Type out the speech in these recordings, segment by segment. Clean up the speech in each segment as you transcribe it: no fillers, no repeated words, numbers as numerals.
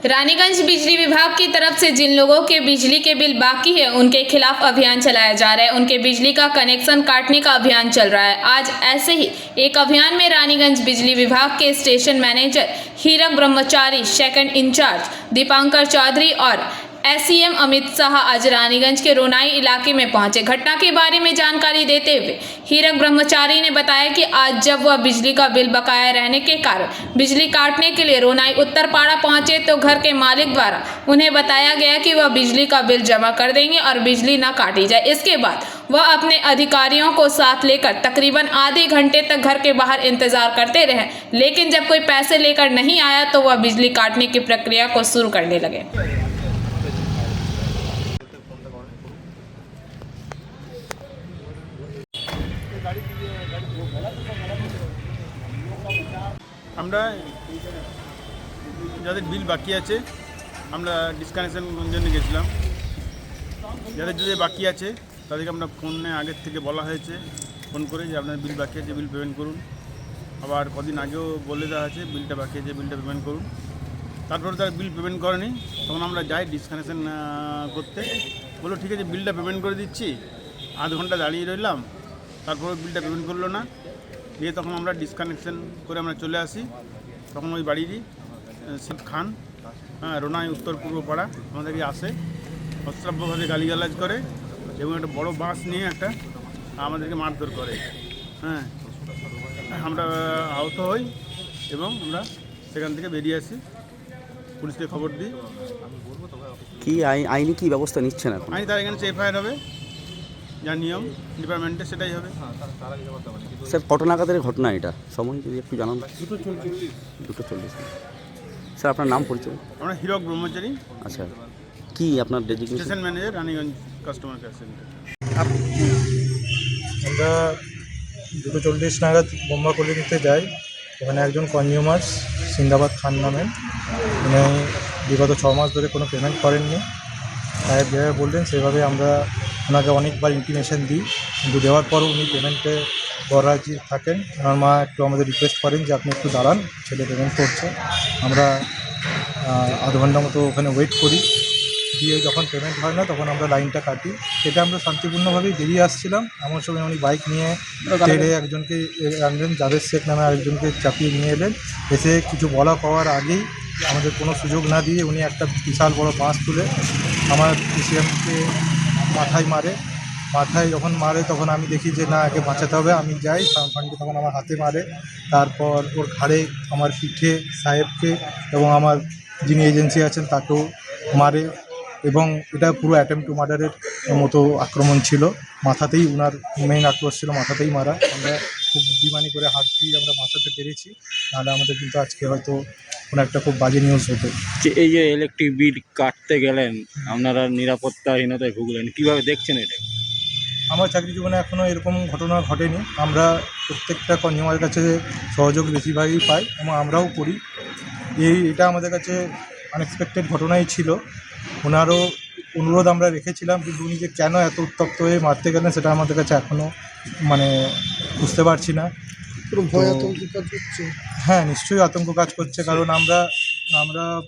रानीगंज बिजली विभाग की तरफ से जिन लोगों के बिजली के बिल बाकी है उनके खिलाफ अभियान चलाया जा रहा है। उनके बिजली का कनेक्शन काटने का अभियान चल रहा है। आज ऐसे ही एक अभियान में रानीगंज बिजली विभाग के स्टेशन मैनेजर हीरक ब्रह्मचारी, सेकंड इंचार्ज दीपांकर चौधरी और एसईएम अमित शाह आज रानीगंज के रोनाई इलाके में पहुंचे। घटना के बारे में जानकारी देते हुए हीरक ब्रह्मचारी ने बताया कि आज जब वह बिजली का बिल बकाया रहने के कारण बिजली काटने के लिए रोनाई उत्तरपाड़ा पहुंचे तो घर के मालिक द्वारा उन्हें बताया गया कि वह बिजली का बिल जमा कर देंगे और बिजली न काटी जाए। इसके बाद वह अपने अधिकारियों को साथ लेकर तकरीबन आधे घंटे तक घर के बाहर इंतजार करते रहे, लेकिन जब कोई पैसे लेकर नहीं आया तो वह बिजली काटने की प्रक्रिया को शुरू करने लगे। আমরা যাদের বিল বাকি আছে আমরা ডিসকানেকশন জন্য গেছিলাম। যাদের বাকি আছে তাদেরকে আমরা ফোনে আগের থেকে বলা হয়েছে, ফোন করে যে আপনার বিল বাকি আছে, বিল পেমেন্ট করুন। আবার কদিন আগেও বলে দেওয়া আছে বিলটা বাকি আছে, বিলটা পেমেন্ট করুন। তারপরে তারা বিল পেমেন্ট করেনি, তখন আমরা যাই ডিসকানেকশন করতে। বললো ঠিক আছে বিলটা পেমেন্ট করে দিচ্ছি। আধ ঘন্টা দাঁড়িয়ে রইলাম, তারপরে বিলটা পেমেন্ট করলো না। দিয়ে তখন আমরা ডিসকানেকশন করে আমরা চলে আসি। তখন ওই বাড়িরই শিব খান, রোনাই উত্তর পূর্ব পাড়া আমাদেরকে আসে, অশ্রাব্যভাবে গালিগালাজ করে এবং একটা বড় বাঁশ নিয়ে একটা আমাদেরকে মারধর করে। আমরা আহত হই এবং আমরা সেখান থেকে বেরিয়ে আসি, পুলিশকে খবর দিই। কি আইনি কি ব্যবস্থা নিচ্ছেন এখন? আইনি তার এখানে এফআইআর হবে, যা নিয়ম ডিপার্টমেন্টে সেটাই হবে। স্যার কত নাগাদের ঘটনা এটা, সময় যদি একটু জানান। 2:40। স্যার আপনার নাম পরিচয়? আমরা হীরক ব্রহ্মচারী। আচ্ছা, কি আপনার designation? Station manager, Raniganj customer care centre. আমরা 2:40 নাগাদ বোম্বা কলোনিতে যাই। ওখানে একজন কনজিউমার সিন্দাবাদ খান নামেন, উনি বিগত 6 মাস ধরে কোনো পেমেন্ট করেননি। সাহেব যেভাবে বললেন সেভাবে আমরা ওনাকে অনেকবার ইন্টিমেশন দিই, কিন্তু দেওয়ার পরও উনি পেমেন্টে গররাজি থাকেন। ওনার মা একটু আমাদের রিকোয়েস্ট করেন যে আপনি একটু দাঁড়ান, ছেলে পেমেন্ট করছে। আমরা আধ ঘন্টা মতো ওখানে ওয়েট করি, দিয়ে যখন পেমেন্ট হয় না তখন আমরা লাইনটা কাটি। এটা আমরা শান্তিপূর্ণভাবেই বেরিয়ে আসছিলাম, এমন সময় উনি বাইক নিয়ে তেড়ে একজনকে আনলেন, জাভেদ শেখ নামে আরেকজনকে চাপিয়ে নিয়ে এলেন। এসে কিছু বলা পাওয়ার আগেই আমাদের কোনো সুযোগ না দিয়ে উনি একটা বিশাল বড় বাঁশ তুলে আমার পিসিএমকে মাথায় যখন মারে তখন আমি দেখি যে না, একে বাঁচাতে হবে। আমি যাই, সামফানকে তখন আমার হাতে মারে, তারপর ওর ঘাড়ে, আমার পিঠে, সাহেবকে এবং আমার যিনি এজেন্সি আছেন তাকেও মারে। এবং এটা পুরো অ্যাটেম্প টু মার্ডারের মতো আক্রমণ ছিল। মাথাতেই ওনার মেইন আক্রোশ ছিল, মাথাতেই মারা। আমরা খুব বুদ্ধিমানি করে হাত দিয়ে আমরা বাঁচাতে পেরেছি, নাহলে আমাদের কিন্তু আজকে হয়তো কোনো একটা খুব বাজে নিউজ হতো। যে এই যে ইলেকট্রিক বিল কাটতে গেলেন আপনারা নিরাপত্তাহীনতায় ভুগলেন, কীভাবে দেখছেন এটা? আমার চাকরি জীবনে এখনও এরকম ঘটনা ঘটেনি। আমরা প্রত্যেকটা কনজিউমারের কাছে সহযোগ বেশিরভাগই পাই এবং আমরাও করি। এটা আমাদের কাছে আনএক্সপেক্টেড ঘটনাই ছিল। ওনারও অনুরোধ আমরা রেখেছিলাম, কিন্তু উনি যে কেন এত উত্তপ্ত হয়ে মারতে গেলেন সেটা আমাদের কাছে এখনও বুঝতে পারছি না। ভয় আতঙ্ক কাজ করছে। হ্যাঁ, নিশ্চয়ই আতঙ্ক কাজ করছে, কারণ আমরা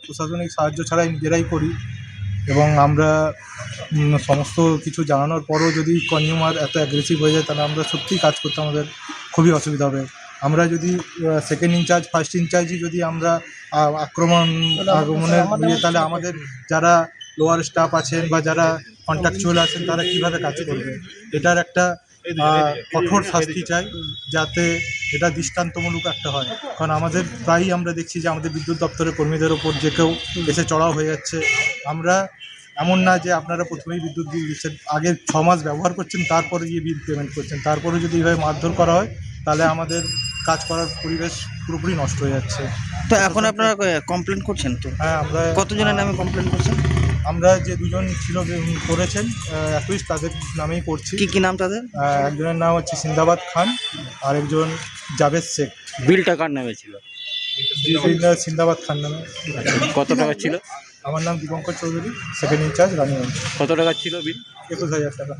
প্রশাসনিক সাহায্য ছাড়াই নিজেরাই করি এবং আমরা সমস্ত কিছু জানানোর পরও যদি কনজিউমার এত অ্যাগ্রেসিভ হয়ে যায় তাহলে আমরা সত্যিই কাজ করতে আমাদের খুবই অসুবিধা হবে। আমরা যদি সেকেন্ড ইনচার্জ, ফার্স্ট ইনচার্জই যদি আমরা আগমনের তাহলে আমাদের যারা লোয়ার স্টাফ আছেন বা যারা কন্ট্রাকচুয়াল আছেন তারা কীভাবে কাজ করবে? এটার একটা কঠোর শাস্তি চাই, যাতে এটা দৃষ্টান্তমূলক একটা হয়। কারণ আমাদের প্রায়ই আমরা দেখছি যে আমাদের বিদ্যুৎ দপ্তরের কর্মীদের ওপর যে কেউ এসে চড়াও হয়ে যাচ্ছে। আমরা এমন না যে আপনারা প্রথমেই বিদ্যুৎ বিল দিচ্ছেন, আগে 6 মাস ব্যবহার করছেন, তারপরে গিয়ে বিল পেমেন্ট করছেন, তারপরে যদি এইভাবে মারধর করা হয় তাহলে আমাদের কাজ করার পরিবেশ পুরোপুরি নষ্ট হয়ে যাচ্ছে। তো এখন আপনারা কমপ্লেন করছেন তো? হ্যাঁ, আমরা কতজনের নামে কমপ্লেন করছেন? আমরা যে দুজন ছিল করেছেন অ্যাকুইস্ট, তাদের নামেই করছি। কি নাম তাদের? একজনের নাম হচ্ছে সিন্দাবাদ খান, আরেকজন জাভেদ শেখ। বিলটা কার নামে ছিল? সিন্দাবাদ খান নামে। কত টাকা ছিল? আমার নাম দীপঙ্কর চৌধুরী, সেকেন্ড ইনচার্জ রানীগঞ্জ। কত টাকা ছিল বিল? 21,000 টাকা।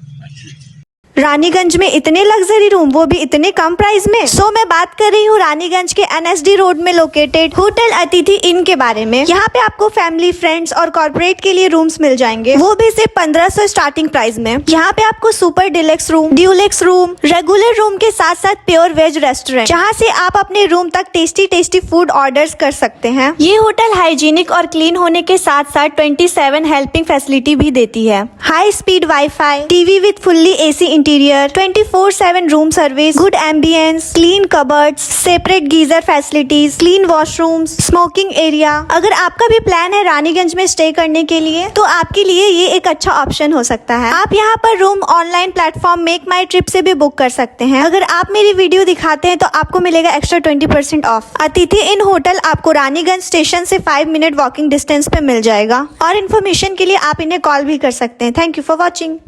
रानीगंज में इतने लग्जरी रूम, वो भी इतने कम प्राइस में। सो मैं बात कर रही हूँ रानीगंज के NSD रोड में लोकेटेड होटल अतिथि इन के बारे में। यहाँ पे आपको फैमिली, फ्रेंड्स और कॉर्पोरेट के लिए रूम्स मिल जाएंगे, वो भी सिर्फ 1500 स्टार्टिंग प्राइस में। यहाँ पे आपको super deluxe room, Dulux room, regular room के साथ साथ प्योर वेज रेस्टोरेंट, जहाँ से आप अपने रूम तक टेस्टी फूड ऑर्डर्स कर सकते हैं। ये होटल हाइजीनिक और क्लीन होने के साथ साथ 27 हेल्पिंग फैसिलिटी भी देती है। High speed wifi, TV with fully AC interior, 24/7 room service, good ambience, clean cupboards, separate geyser facilities, clean washrooms, smoking area. अगर आपका भी प्लान है रानीगंज में स्टे करने के लिए, तो आपके लिए ये एक अच्छा ऑप्शन हो सकता है। आप यहाँ पर रूम ऑनलाइन प्लेटफॉर्म मेक माई ट्रिप से भी बुक कर सकते हैं। अगर आप मेरी वीडियो दिखाते हैं तो आपको मिलेगा एक्स्ट्रा 20% ऑफ। अतिथि इन होटल आपको रानीगंज स्टेशन से 5 मिनट वॉकिंग डिस्टेंस पे मिल जाएगा। और इन्फॉर्मेशन के लिए आप इन्हें कॉल भी कर सकते हैं। Thank you for watching.